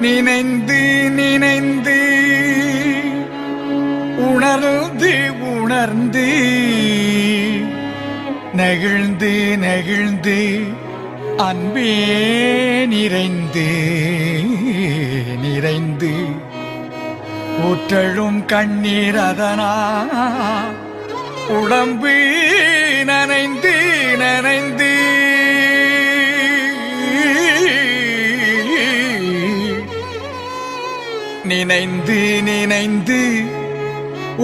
நினைந்து நினைந்து உணர்ந்து உணர்ந்து நெகிழ்ந்து நெகிழ்ந்து அன்பே நிறைந்து நிறைந்து ஊற்றழும் கண்ணீர் அதனா உடம்பு நனைந்து நனைந்து நினைந்து நினைந்து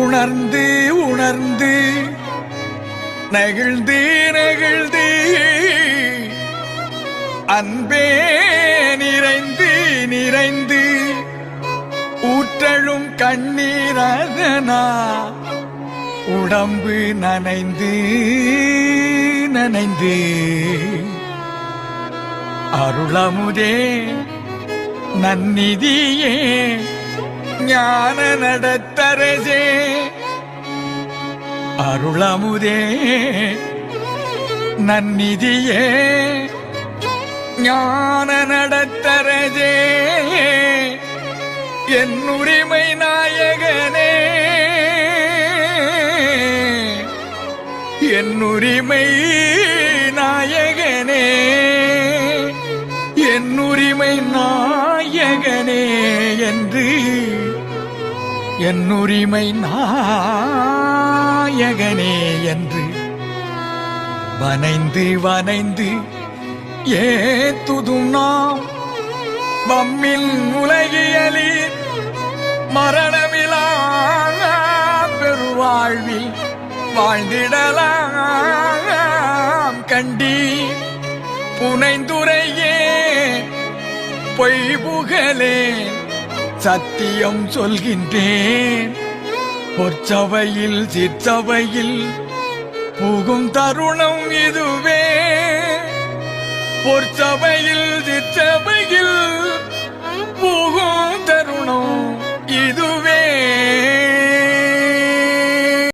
உணர்ந்து உணர்ந்து நெகிழ்ந்து நெகிழ்ந்து அன்பே நிறைந்து நிறைந்து ஊற்றழும் கண்ணீர் அதனா உடம்பு நனைந்து நனைந்து அருளமுதே நன்னிதியே ஞான நடத்தரசே அருளமுதே நன்னிதியே ஞான நடத்தரசே என் உரிமை நாயகனே என் உரிமை நாயகனே என் உரிமை நாயகனே என்று என் உரிமை நாயகனே என்று வனைந்து வனைந்து ஏத்துதும் நாம் வம்மில் உலகியலி மரணமிலா பெருவாழ்வில் வாழ்ந்திடலாம் கண்டி புனைந்துரையே பொய் புகழே சத்தியம் சொல்கின்றேன் பொற்சபையில் சிற்சபையில் புகும் தருணம் இதுவே பொற்சபையில் சிற்சபை